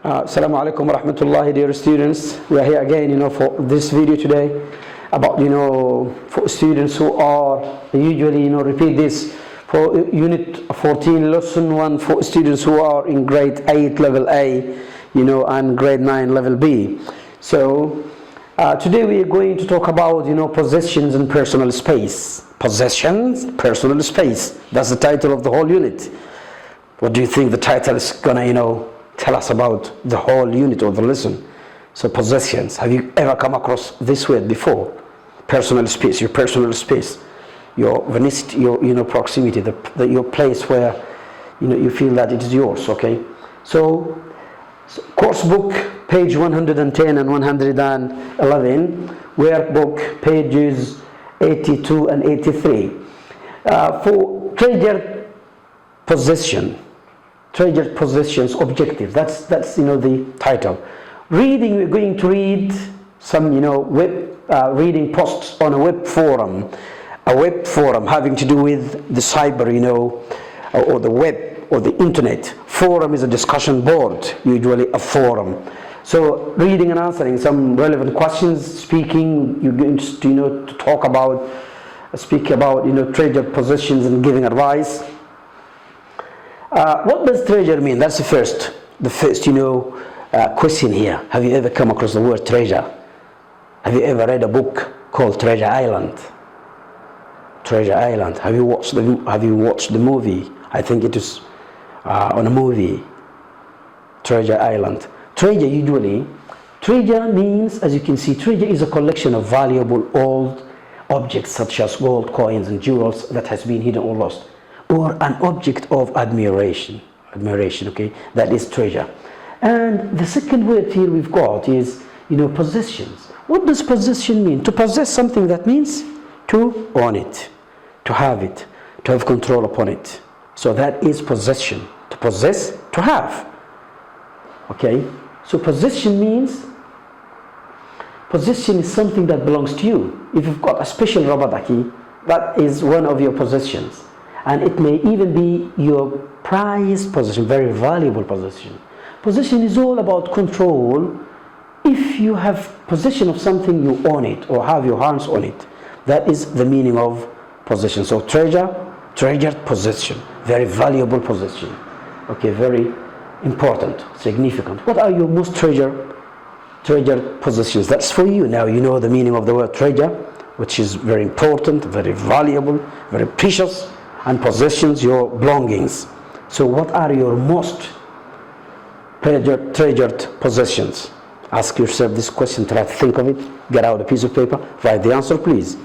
Assalamu alaikum wa rahmatullahi, dear students. We are here again, for this video today about, for students who are usually, repeat this for Unit 14, Lesson 1 for students who are in Grade 8, Level A, and Grade 9, Level B. So, today we are going to talk about, possessions and personal space. Possessions, personal space. That's the title of the whole unit. What do you think the title is gonna, tell us about the whole unit or the lesson? So possessions. Have you ever come across this word before? Personal space, your personal space, your vicinity, your proximity, your place where you feel that it is yours. Okay. So course book page 110 and 111, workbook pages 82 and 83. For treasured possession. Treasured possessions objective. That's the title. Reading, we're going to read some web reading posts on a web forum having to do with the cyber, or the web or the internet. Forum is a discussion board, usually a forum. So reading and answering some relevant questions. Speaking, you're going to speak about treasured possessions and giving advice. What does treasure mean? That's the first question here. Have you ever come across the word treasure? Have you ever read a book called Treasure Island? Treasure Island. Have you watched the movie? I think it is on a movie. Treasure Island. Treasure means, as you can see, treasure is a collection of valuable old objects such as gold, coins, and jewels that has been hidden or lost, or an object of admiration, okay, that is treasure. And the second word here we've got is, possessions. What does possession mean? To possess something, that means to own it, to have it, to have control upon it. So that is possession. To possess, to have. Okay, so possession is something that belongs to you. If you've got a special rabadaki, that is one of your possessions. And it may even be your prized possession, very valuable possession. Possession is all about control. If you have possession of something, you own it or have your hands on it. That is the meaning of possession. So treasured possession, very valuable possession. Okay, very important, significant. What are your most treasured possessions? That's for you. Now you know the meaning of the word treasure, which is very important, very valuable, very precious. And possessions, your belongings. So what are your most treasured possessions? Ask yourself this question, try to think of it, get out a piece of paper, write the answer, please.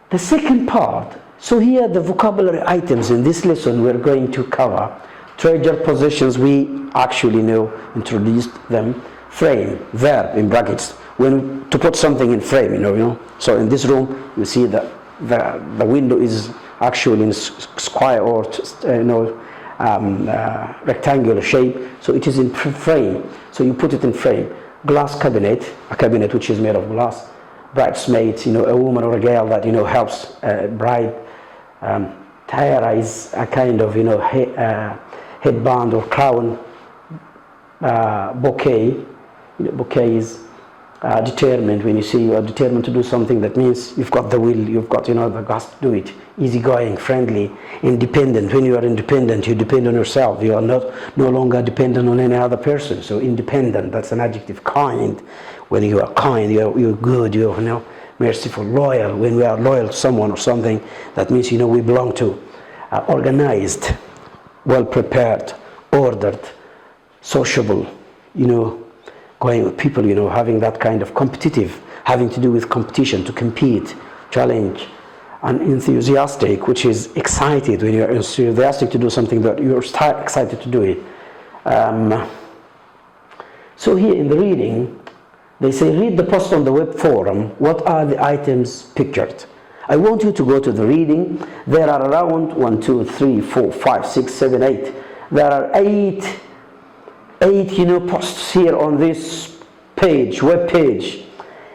The second part, so here the vocabulary items in this lesson we're going to cover. Treasured possessions, we actually introduced them. Frame, verb in brackets, to put something in frame, So in this room, you see that the window is actually in square or rectangular shape, so it is in frame. So you put it in frame. Glass cabinet, a cabinet which is made of glass. Bridesmaid, a woman or a girl that helps bride. Tiara is a kind of headband or crown. Bouquet, bouquet is determined. When you say you are determined to do something, that means you've got the will, you've got the guts to do it. Easygoing, friendly, independent. When you are independent, you depend on yourself. You are no longer dependent on any other person. So independent, that's an adjective. Kind, when you are kind, you're good, you're merciful. Loyal, when we are loyal to someone or something, that means we belong to. Organized, well prepared, ordered, sociable, going with people, having that kind of competitive, having to do with competition, to compete, challenge, and enthusiastic, which is excited. When you're enthusiastic to do something, that you're excited to do it. So here in the reading, they say, read the post on the web forum. What are the items pictured? I want you to go to the reading. There are around 1, 2, 3, 4, 5, 6, 7, 8. There are eight posts here on this page, web page,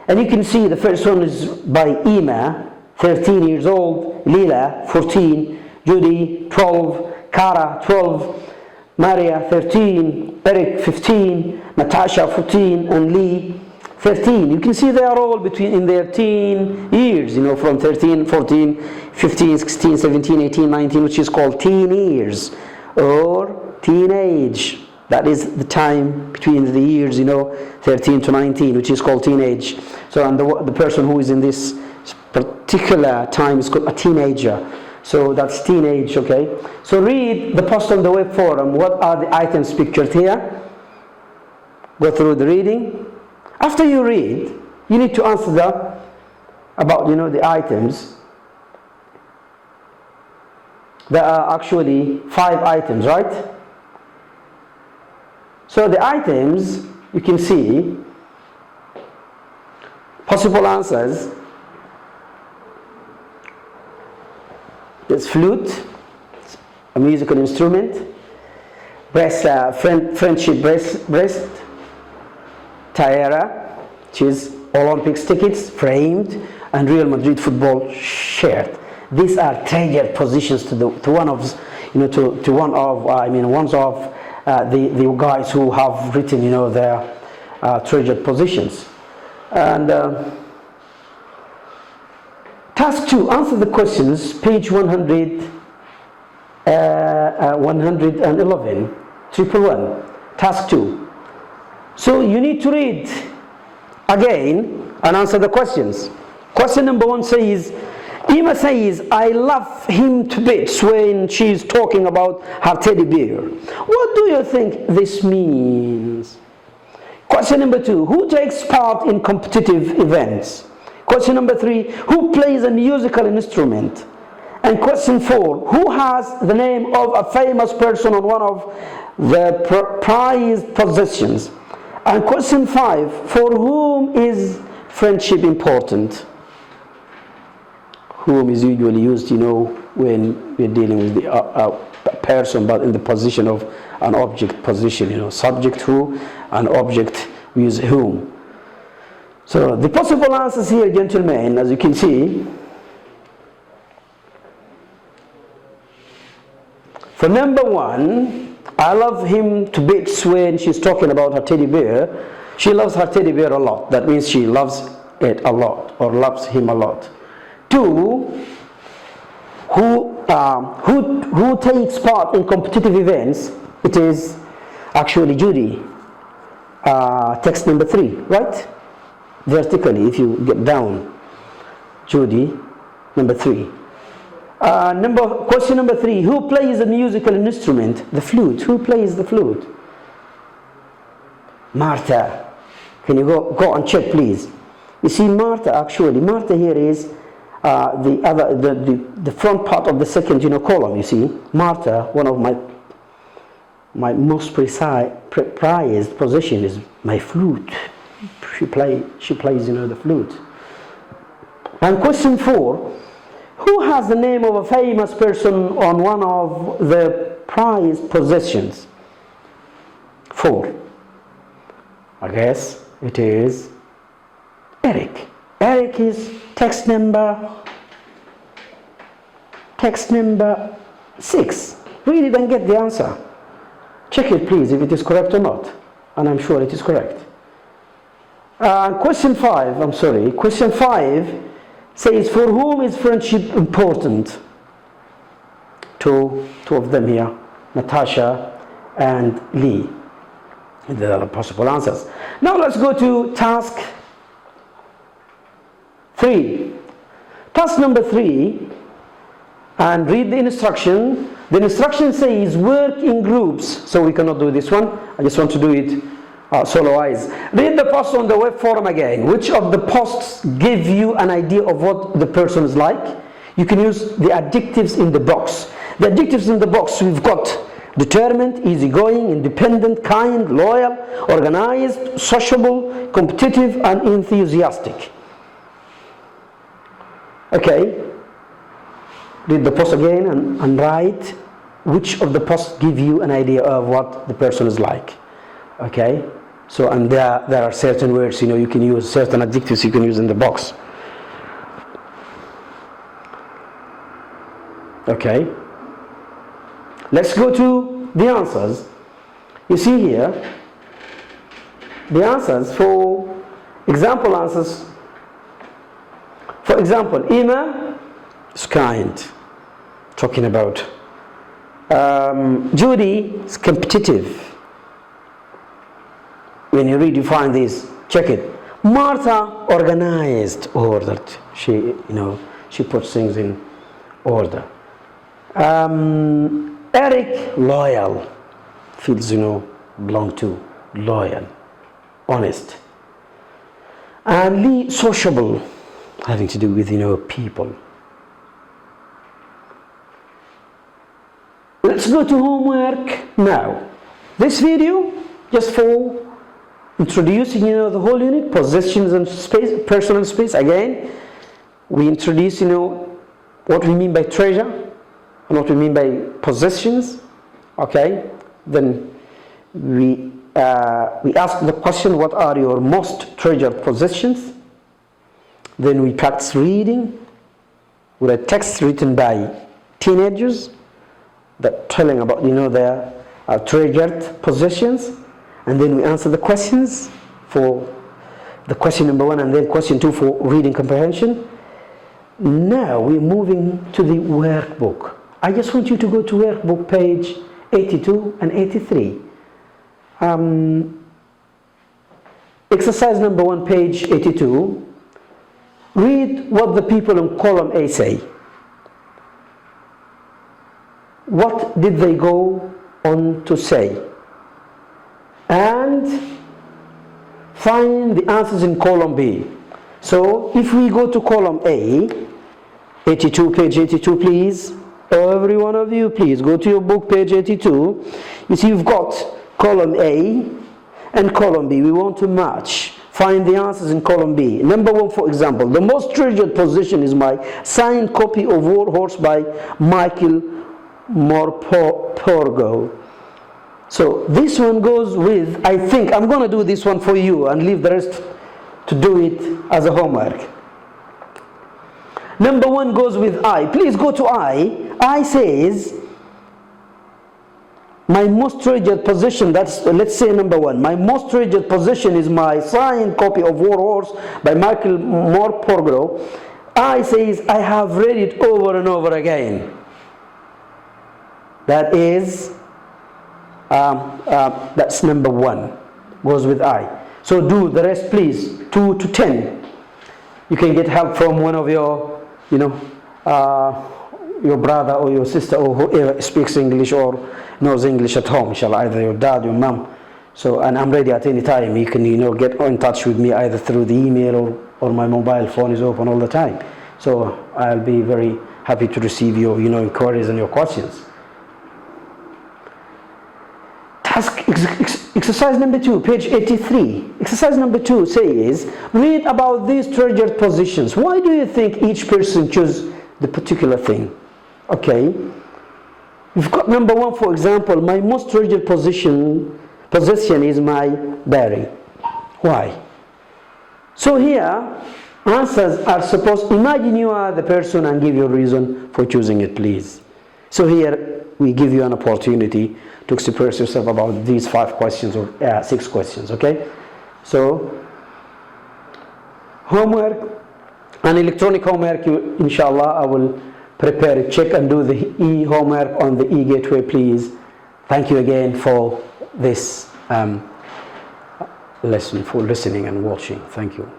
and you can see the first one is by Ima, 13 years old, Lila, 14, Judy, 12, Kara, 12, Maria 13, Eric 15, Natasha 14, and Lee 13. You can see they are all between in their teen years, from 13, 14, 15, 16, 17, 18, 19, which is called teen years or teenage. That is the time between the years, 13 to 19, which is called teenage. So, and the person who is in this particular time is called a teenager. So that's teenage, okay? So read the post on the web forum. What are the items pictured here? Go through the reading. After you read, you need to answer about the items. There are actually 5 items, right? So the items, you can see possible answers. There's flute, a musical instrument, friendship breast, tiara, which is Olympics tickets, framed, and Real Madrid football shirt. These are treasured positions to one of the guys who have written their treasured positions. And task 2, answer the questions, page 111, 111. Task 2. So you need to read again and answer the questions. Question number 1 says, Emma says, I love him to bits when she's talking about her teddy bear. What do you think this means? Question number 2, who takes part in competitive events? Question number 3, who plays a musical instrument? And question 4, who has the name of a famous person on one of the prized possessions? And question 5, for whom is friendship important? Whom is usually used, when we're dealing with a person, but in the position of an object position, subject who, and object we use whom. So the possible answers here, gentlemen, as you can see, for number 1, I love him to bits when she's talking about her teddy bear. She loves her teddy bear a lot. That means she loves it a lot, or loves him a lot. 2, who takes part in competitive events? It is actually Judy. Text number 3, right? Vertically, if you get down, Judy, number 3. Question number 3, who plays a musical instrument? The flute. Who plays the flute? Martha. Can you go and check, please? You see, Martha here is the front part of the second column. You see, Martha, one of my most prized possession is my flute. She plays the flute. And question 4, who has the name of a famous person on one of the prized possessions? 4, I guess it is Eric. Eric is text number 6. Read it and get the answer. Check it, please, if it is correct or not. And I'm sure it is correct. Question 5 says, for whom is friendship important? Two of them here, Natasha and Lee. And there are the possible answers. Now let's go to task 3. Task number 3, and read the instruction. The instruction says work in groups. So we cannot do this one. I just want to do it solo-wise. Read the post on the web forum again. Which of the posts give you an idea of what the person is like? You can use the adjectives in the box. The adjectives in the box, we've got determined, easygoing, independent, kind, loyal, organized, sociable, competitive, and enthusiastic. Okay, read the post again and write which of the posts give you an idea of what the person is like. Okay, so and there are certain words, you can use certain adjectives you can use in the box. Okay, let's go to the answers. You see here the answers for example answers. For example, Emma is kind, talking about. Judy is competitive. When you read, you find this. Check it. Martha organized, ordered. She puts things in order. Eric loyal, feels belong to, loyal, honest. And Lee sociable, having to do with people. Let's go to homework now. This video just for introducing the whole unit, possessions and space, personal space. Again, we introduce what we mean by treasure and what we mean by possessions. Okay, then we ask the question, what are your most treasured possessions? Then we practice reading with a text written by teenagers that telling about their treasured possessions, and then we answer the questions for the question number 1 and then question 2 for reading comprehension. Now we're moving to the workbook. I just want you to go to workbook page 82 and 83. Exercise number 1, page 82. Read what the people in column A say. What did they go on to say? And find the answers in column B. So if we go to column A, 82, page 82, please. Every one of you, please go to your book, page 82. You see, you've got column A and column B. We want to match. Find the answers in column B. Number 1, for example, the most treasured possession is my signed copy of War Horse by Michael Morpurgo. So this one goes with, I think I'm going to do this one for you and leave the rest to do it as a homework. Number 1 goes with I. Please go to I. I says, my most treasured possession, that's, let's say number 1. My most treasured possession is my signed copy of War Horse by Michael Morpurgo. I says, I have read it over and over again. That is, that's number 1. Goes with I. So do the rest, please. 2 to 10. You can get help from one of your, your brother or your sister or whoever speaks English or knows English at home, inshallah, either your dad, your mom. So, and I'm ready at any time. You can, get in touch with me either through the email or my mobile phone is open all the time. So I'll be very happy to receive your, inquiries and your questions. Task exercise number 2, page 83. Exercise number 2 says, read about these treasured possessions. Why do you think each person chose the particular thing? Okay. We've got number 1, for example, my most treasured possession is my diary. Why? So here, answers are supposed, imagine you are the person and give your reason for choosing it, please. So here, we give you an opportunity to express yourself about these 5 questions or 6 questions, okay? So, homework, an electronic homework, inshallah, I will prepare it, check and do the e-homework on the e-gateway, please. Thank you again for this lesson, for listening and watching. Thank you.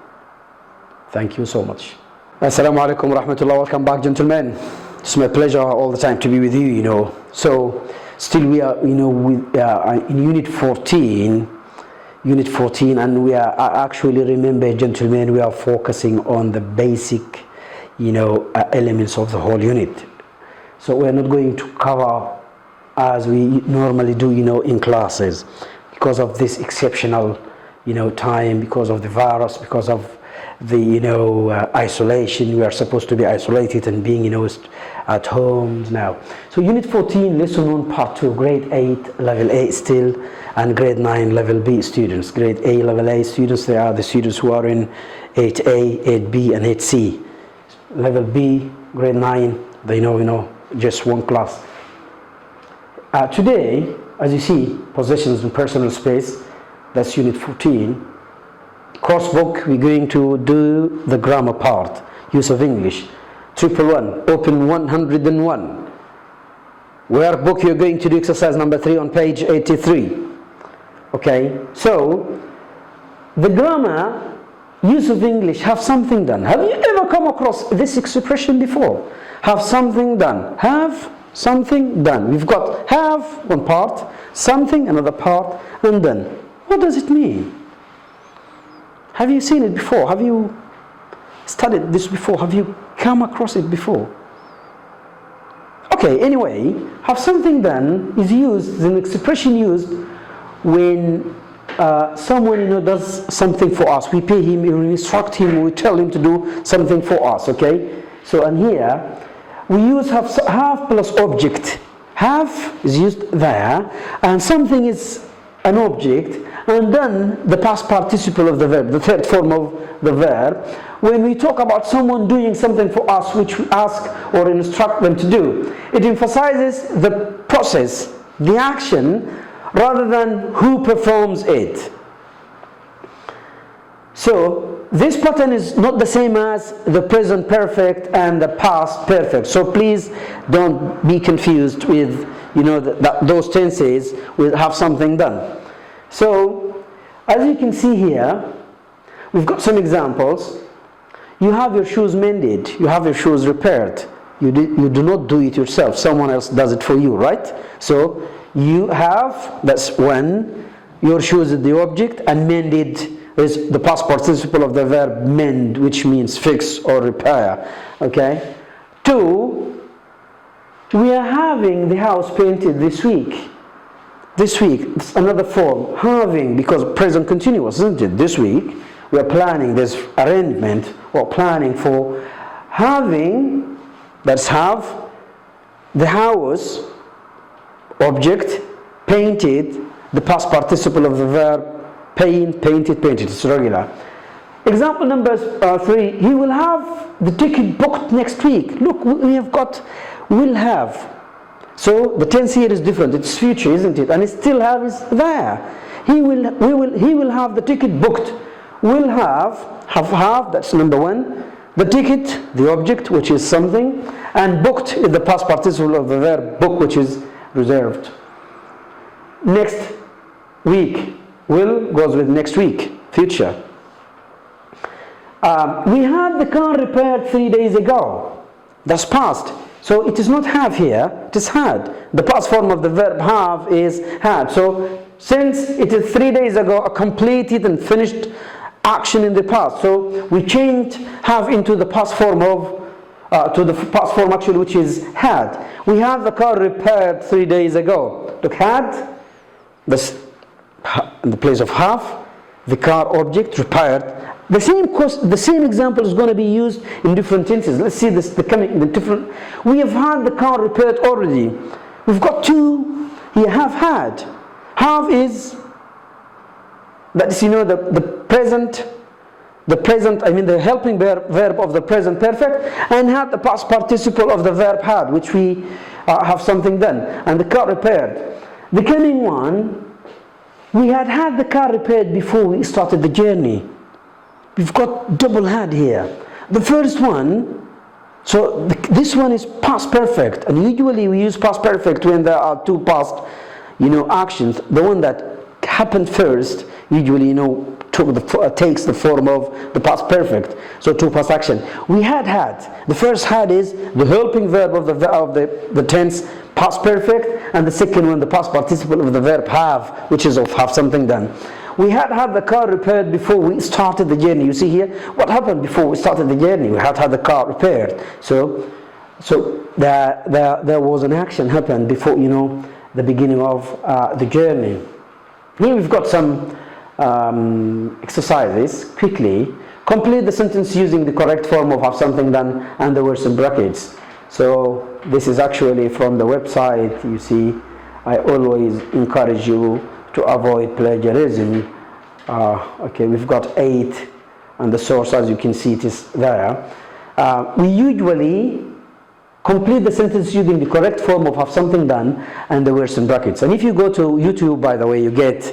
Thank you so much. Assalamu alaikum wa rahmatullah. Welcome back, gentlemen. It's my pleasure all the time to be with you, So, still we are, with, in Unit 14, and we are actually, remember, gentlemen, we are focusing on the basic, elements of the whole unit. So we are not going to cover as we normally do, in classes, because of this exceptional, time, because of the virus, because of the, isolation. We are supposed to be isolated and being, at home now. So Unit 14, Lesson 1, Part 2, Grade 8, Level A still, and Grade 9, Level B students. Grade A, Level A students, they are the students who are in 8A, 8B, and 8C. Level B, Grade 9, they know, just one class. Today, as you see, possessions and personal space, that's unit 14. Course book, we're going to do the grammar part, use of English. 111, open 101. Workbook, you're going to do exercise number 3 on page 83. Okay, so the grammar, use of English, have something done. Have you ever come across this expression before? Have something done. Have something done. We've got have, one part, something, another part, and done. What does it mean? Have you seen it before? Have you studied this before? Have you come across it before? Okay, anyway, have something done is used, is an expression used when someone does something for us. We pay him, we instruct him, we tell him to do something for us, okay? So, and here, we use have plus object. Have is used there, and something is an object, and then the past participle of the verb, the third form of the verb, when we talk about someone doing something for us which we ask or instruct them to do. It emphasizes the process, the action, rather than who performs it. So this pattern is not the same as the present perfect and the past perfect. So please don't be confused with those tenses will have something done. So as you can see here, we've got some examples. You have your shoes mended, you have your shoes repaired. You do not do it yourself, someone else does it for you, right? So you have, that's when your shoes is the object, and mended is the past participle of the verb mend, which means fix or repair. Okay? 2, we are having the house painted this week. This week, it's another form, having, because present continuous, isn't it? This week, we are planning this arrangement or planning for having, that's have, the house, object, painted, the past participle of the verb, paint, painted, painted, it's regular. Example number 3, he will have the ticket booked next week. Look, we have got, will have. So the tense here is different, it's future, isn't it? And it still have is there. He will have the ticket booked. Will have, that's number 1. The ticket, the object, which is something, and booked is the past participle of the verb book, which is reserved. Next week, will goes with next week, future. We had the car repaired 3 days ago. That's past. So it is not have here, it is had. The past form of the verb have is had. So since it is 3 days ago, a completed and finished action in the past. So we changed have into the past form of, to the past form actually, which is had. We had the car repaired 3 days ago. Look, had, this in the place of have, the car object repaired. The same example is going to be used in different tenses. Let's see this. The different. We have had the car repaired already. We've got 2 here. Have had. Have is, that is the present. The present. I mean the helping verb of the present perfect, and had the past participle of the verb had, which we have something done, and the car repaired. The coming one. We had the car repaired before we started the journey. We've got double had here. The first one, so this one is past perfect, and usually we use past perfect when there are 2 past, actions. The one that happened first, usually, takes the form of the past perfect. So 2 past action. We had. The first had is the helping verb of the tense past perfect, and the second one, the past participle of the verb have, which is of have something done. We had the car repaired before we started the journey. You see here, what happened before we started the journey? We had the car repaired. So there was an action happened before, the beginning of the journey. Here we've got some exercises. Quickly, complete the sentence using the correct form of have something done and the words in brackets. So this is actually from the website. You see, I always encourage you to avoid plagiarism. Okay, we've got 8, and the source, as you can see, it is there. We usually Complete the sentence using the correct form of have something done and the words in brackets. And if you go to YouTube, by the way, you get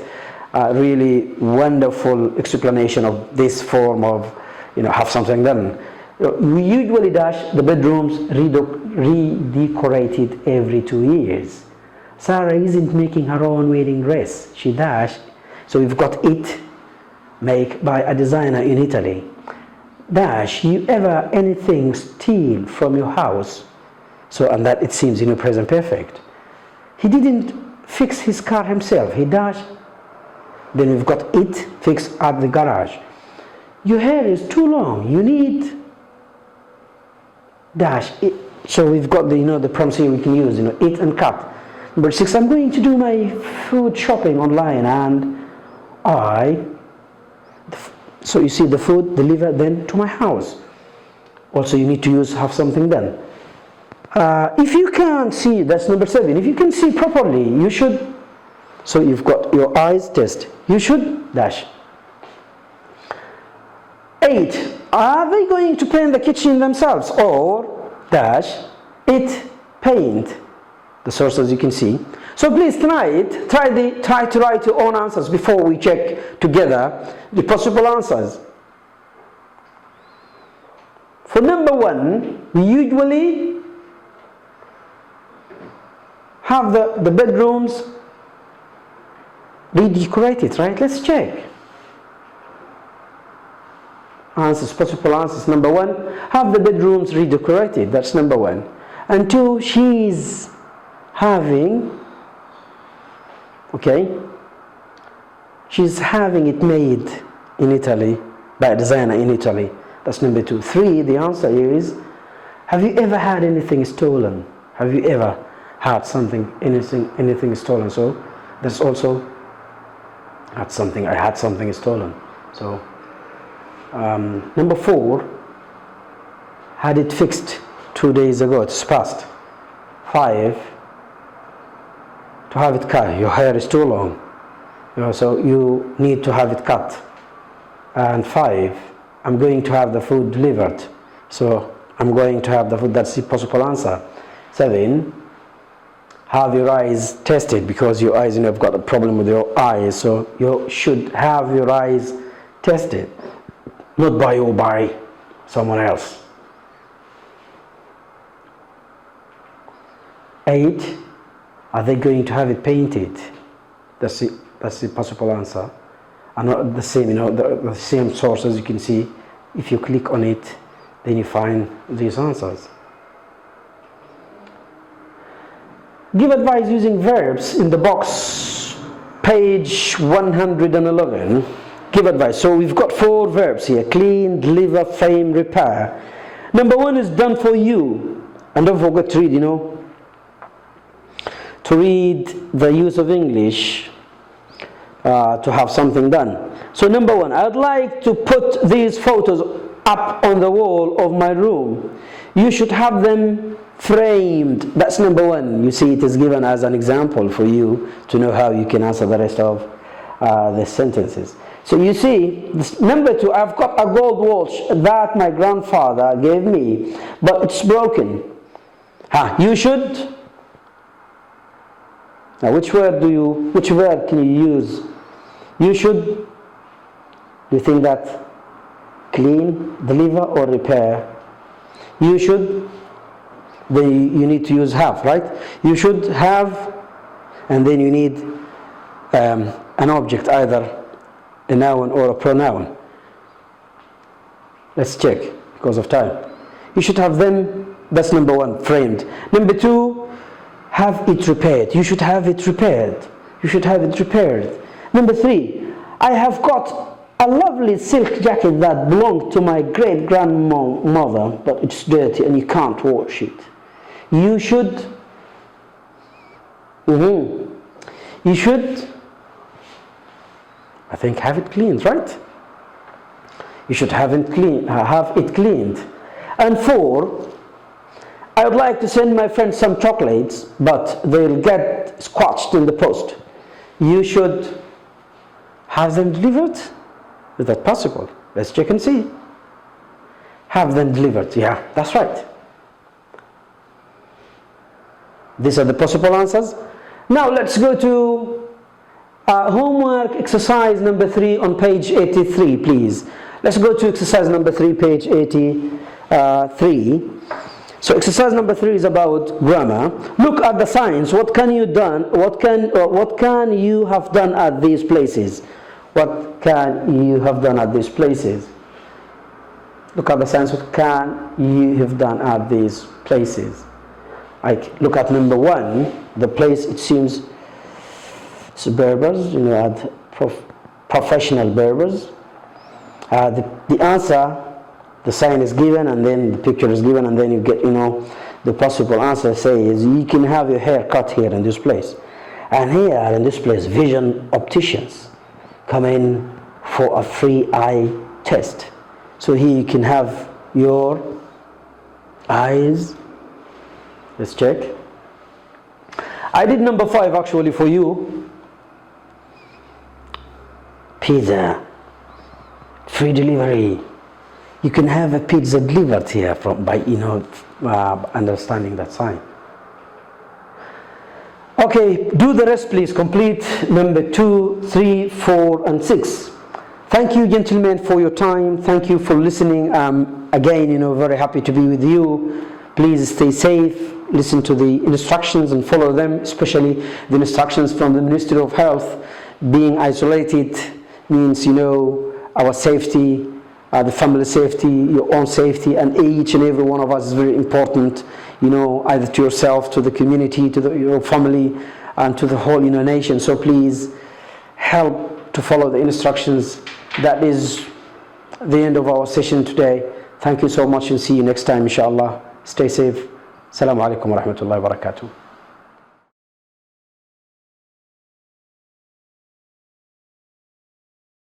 a really wonderful explanation of this form of, have something done. We usually dash the bedrooms redecorated every 2 years. Sarah isn't making her own wedding dress. She dashed. So we've got it made by a designer in Italy. Dash, you ever anything steal from your house? So, and that it seems present perfect. He didn't fix his car himself. He dashed. Then we've got it fixed at the garage. Your hair is too long. You need dash. It. So we've got the prompts here we can use. It and cut. Number 6. I'm going to do my food shopping online, and so you see the food delivered then to my house. Also, you need to use have something done. If you can't see, that's number 7. If you can see properly, you should. So you've got your eyes test. You should dash. 8. Are they going to paint the kitchen themselves or dash it paint? The sources you can see. So please tonight try to write your own answers before we check together the possible answers. For number 1, we usually have the bedrooms redecorated, right? Let's check. Answers, possible answers. Number 1, have the bedrooms redecorated. That's number 1. And 2, she's having, she's having it made in Italy by a designer in Italy. That's number 2. 3, the answer is, have you ever had anything stolen? Have you ever had anything stolen? So that's also I had something stolen. So number 4, had it fixed 2 days ago. It's past. 5, to have it cut. Your hair is too long, so you need to have it cut. And 5, I'm going to have the food delivered. So I'm going to have the food. That's the possible answer. 7, have your eyes tested, because your eyes, have got a problem with your eyes, so you should have your eyes tested, not by you, by someone else. 8, are they going to have it painted? That's the possible answer. And the same, the same sources you can see. If you click on it, then you find these answers. Give advice using verbs in the box, page 111. Give advice. So we've got 4 verbs here: clean, deliver, frame, repair. Number 1 is done for you. And don't forget to read, to read the use of English to have something done. So number 1, I'd like to put these photos up on the wall of my room. You should have them framed. That's number 1. You see, it is given as an example for you to know how you can answer the rest of the sentences. So you see, number 2, I've got a gold watch that my grandfather gave me, but it's broken. You should. Now, which verb can you use? You should. Do you think that clean, deliver, or repair? You should. Then you need to use have, right? You should have, and then you need an object, either a noun or a pronoun. Let's check because of time. You should have them. That's number 1, framed. Number 2, have it repaired. You should have it repaired. You should have it repaired. Number 3, I have got a lovely silk jacket that belonged to my great grandmother, but it's dirty and you can't wash it. You should. You should. I think have it cleaned, right? You should have it cleaned. And 4, I would like to send my friends some chocolates, but they'll get squashed in the post. You should have them delivered. Is that possible? Let's check and see. Have them delivered. Yeah, that's right. These are the possible answers. Now let's go to homework exercise number 3 on page 83, please. Let's go to exercise number 3, page 83. So exercise number 3 is about grammar. Look at the signs. What can you have done at these places? What can you have done at these places? Look at the signs. What can you have done at these places? Like, look at number 1. The place, it seems, it's berbers. You know, professional berbers. The answer, the sign is given, and then the picture is given, and then you get, you know, the possible answer says you can have your hair cut here in this place, and here in this place vision opticians come in for a free eye test. So here you can have your eyes. Let's check. I did number 5 actually for you. Pizza, free delivery. You can have a pizza delivered here by understanding that sign. Okay, do the rest please. Complete number 2, 3, 4 and 6. Thank you, gentlemen, for your time. Thank you for listening. Again, very happy to be with you. Please stay safe. Listen to the instructions and follow them, especially the instructions from the Ministry of Health. Being isolated means, our safety, the family safety, your own safety, and each and every one of us is very important, either to yourself, to the community, to your family, and to the whole nation. So please help to follow the instructions. That is the end of our session today. Thank you so much, and see you next time, inshallah. Stay safe. Assalamu alaikum wa rahmatullahi wa barakatuh.